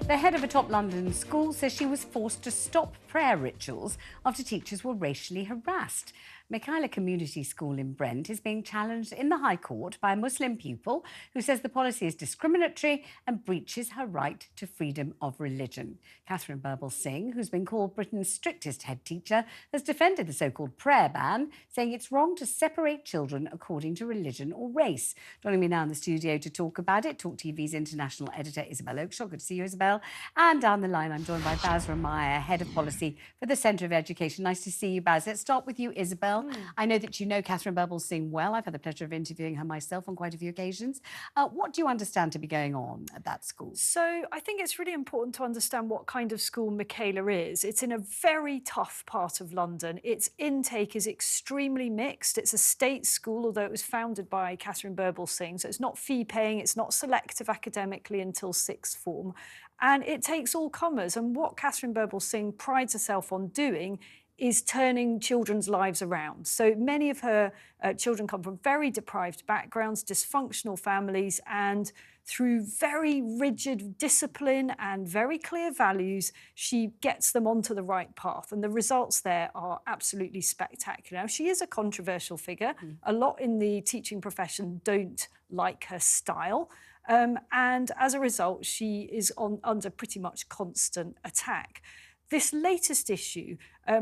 The head of a top London school says she was forced to stop prayer rituals after teachers were racially harassed. Michaela Community School in Brent is being challenged in the High Court by a Muslim pupil who says the policy is discriminatory and breaches her right to freedom of religion. Catherine Singh, who's been called Britain's strictest head teacher, has defended the so-called prayer ban, saying it's wrong to separate children according to religion or race. Joining me now in the studio to talk about it, talkTV's international editor Isabel Oakeshott. Good to see you, Isabel. And down the line, I'm joined by Basra Meyer, Head of Policy for the Centre of Education. Nice to see you, Baz. Let's start with you, Isabel. I know that you know Catherine Singh well. I've had the pleasure of interviewing her myself on quite a few occasions. What do you understand to be going on at that school? So I think it's really important to understand what kind of school Michaela is. It's in a very tough part of London. Its intake is extremely mixed. It's a state school, although it was founded by Catherine Singh. So it's not fee-paying, it's not selective academically until sixth form. And it takes all comers. And what Catherine Singh prides herself on doing is turning children's lives around. So many of her children come from very deprived backgrounds, dysfunctional families, and through very rigid discipline and very clear values, she gets them onto the right path. And the results there are absolutely spectacular. Now, she is a controversial figure. A lot in the teaching profession don't like her style. And as a result, she is under pretty much constant attack. This latest issue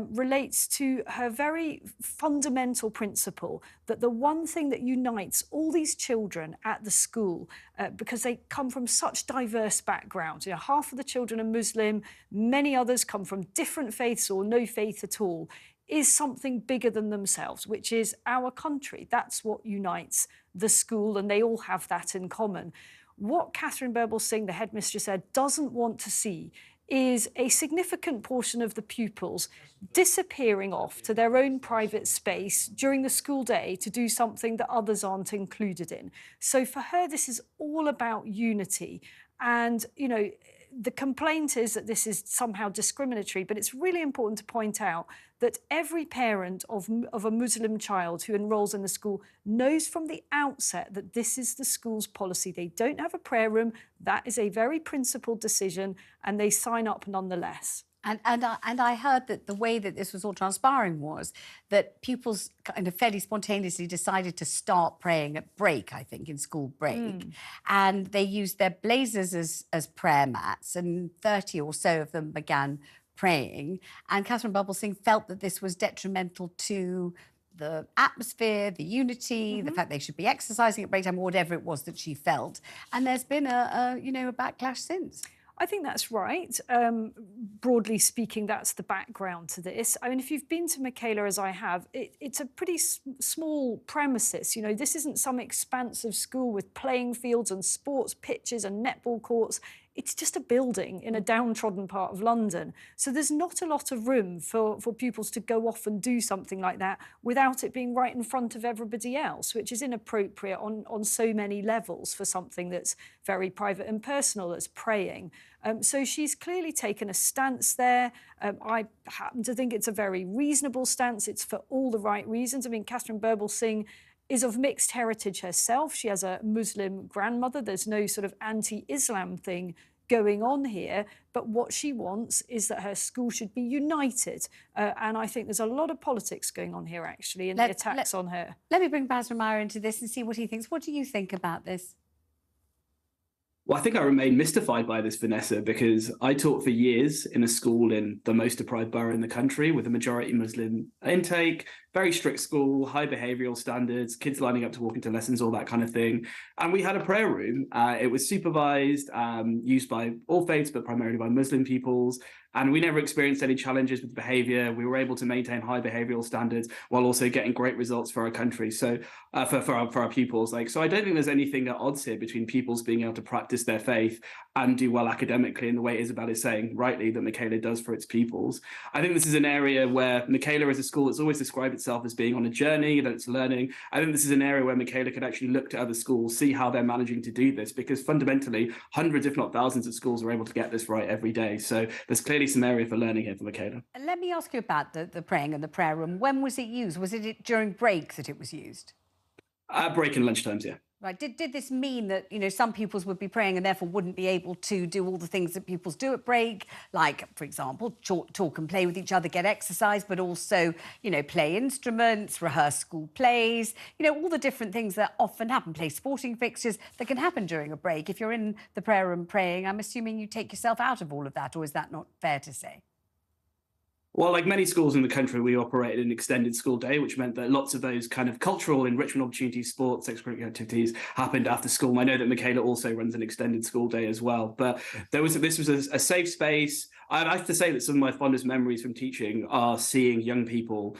relates to her very fundamental principle that the one thing that unites all these children at the school, because they come from such diverse backgrounds, half of the children are Muslim, many others come from different faiths or no faith at all, is something bigger than themselves, which is our country. That's what unites the school, and they all have that in common. What Catherine Singh, the headmistress, said, doesn't want to see is a significant portion of the pupils disappearing off to their own private space during the school day to do something that others aren't included in. So for her, this is all about unity. And, the complaint is that this is somehow discriminatory, but it's really important to point out that every parent of a Muslim child who enrolls in the school knows from the outset that this is the school's policy. They don't have a prayer room. That is a very principled decision, and they sign up nonetheless. And I heard that the way that this was all transpiring was that pupils kind of fairly spontaneously decided to start praying at break, I think, in school break. And they used their blazers as prayer mats, and 30 or so of them began praying. And Catherine Singh felt that this was detrimental to the atmosphere, the unity, the fact they should be exercising at break time, or whatever it was that she felt. And there's been a backlash since. I think that's right. Broadly speaking, that's the background to this. I mean, if you've been to Michaela, as I have, it's a pretty small premises. This isn't some expansive school with playing fields and sports pitches and netball courts. It's just a building in a downtrodden part of London. So there's not a lot of room for pupils to go off and do something like that without it being right in front of everybody else, which is inappropriate on so many levels for something that's very private and personal, that's praying. So she's clearly taken a stance there. I happen to think it's a very reasonable stance. It's for all the right reasons. I mean, Catherine Singh is of mixed heritage herself. She has a Muslim grandmother. There's no sort of anti-Islam thing going on here. But what she wants is that her school should be united. And I think there's a lot of politics going on here, actually, in the attacks on her. Let me bring Basra Meyer into this and see what he thinks. What do you think about this? Well, I think I remain mystified by this, Vanessa, because I taught for years in a school in the most deprived borough in the country with a majority Muslim intake, very strict school, high behavioural standards, kids lining up to walk into lessons, all that kind of thing. And we had a prayer room. It was supervised, used by all faiths, but primarily by Muslim peoples. And we never experienced any challenges with behaviour. We were able to maintain high behavioural standards while also getting great results for our country. So for our pupils, so I don't think there's anything at odds here between pupils being able to practice their faith and do well academically in the way Isabel is saying rightly that Michaela does for its pupils. I think this is an area where Michaela is a school that's always described itself as being on a journey, that it's learning. I think this is an area where Michaela could actually look to other schools, see how they're managing to do this, because fundamentally hundreds, if not thousands of schools are able to get this right every day. So there's clearly some area for learning here for Michaela. Let me ask you about the praying and the prayer room. When was it used? Was it during break that it was used? Break and lunchtimes, yeah. Right. Did this mean that, some pupils would be praying and therefore wouldn't be able to do all the things that pupils do at break, like, for example, talk and play with each other, get exercise, but also, play instruments, rehearse school plays, all the different things that often happen, play sporting fixtures that can happen during a break. If you're in the prayer room praying, I'm assuming you take yourself out of all of that, or is that not fair to say? Well, like many schools in the country, we operated an extended school day, which meant that lots of those kind of cultural enrichment opportunities, sports, extracurricular activities happened after school. I know that Michaela also runs an extended school day as well. But this was a safe space. I have to say that some of my fondest memories from teaching are seeing young people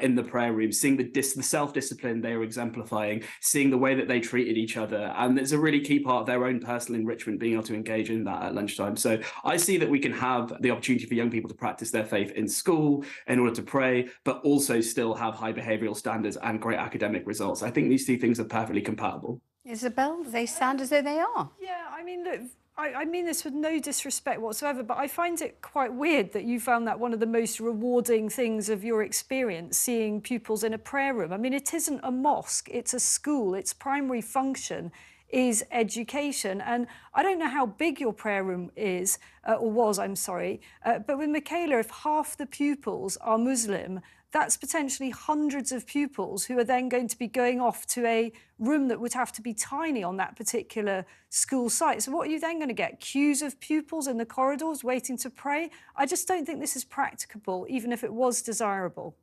in the prayer room, seeing the self-discipline they were exemplifying, seeing the way that they treated each other. And it's a really key part of their own personal enrichment, being able to engage in that at lunchtime. So I see that we can have the opportunity for young people to practice their faith in school in order to pray, but also still have high behavioural standards and great academic results. I think these two things are perfectly compatible. Isabel, they sound as though they are. Yeah, I mean, look, I mean this with no disrespect whatsoever, but I find it quite weird that you found that one of the most rewarding things of your experience, seeing pupils in a prayer room. I mean, it isn't a mosque, it's a school. Its primary function is education. And I don't know how big your prayer room is, or was, I'm sorry, but with Michaela, if half the pupils are Muslim, that's potentially hundreds of pupils who are then going to be going off to a room that would have to be tiny on that particular school site. So what are you then going to get? Queues of pupils in the corridors waiting to pray? I just don't think this is practicable, even if it was desirable.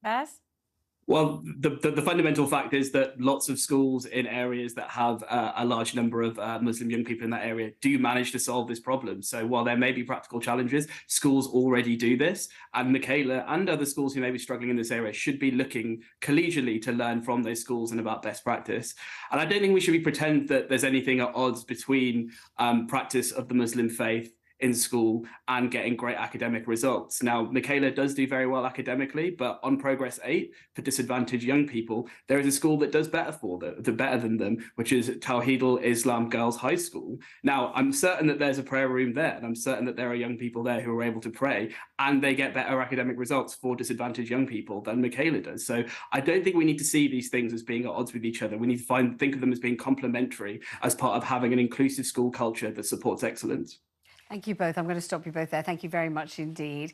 Baz? Well, the fundamental fact is that lots of schools in areas that have a large number of Muslim young people in that area do manage to solve this problem. So while there may be practical challenges, schools already do this. And Michaela and other schools who may be struggling in this area should be looking collegially to learn from those schools and about best practice. And I don't think we should pretend that there's anything at odds between practice of the Muslim faith in school and getting great academic results. Now, Michaela does do very well academically, but on Progress 8, for disadvantaged young people, there is a school that does better than them, which is Tawhidul Islam Girls High School. Now, I'm certain that there's a prayer room there, and I'm certain that there are young people there who are able to pray, and they get better academic results for disadvantaged young people than Michaela does. So I don't think we need to see these things as being at odds with each other. We need to think of them as being complementary as part of having an inclusive school culture that supports excellence. Thank you both. I'm going to stop you both there. Thank you very much indeed.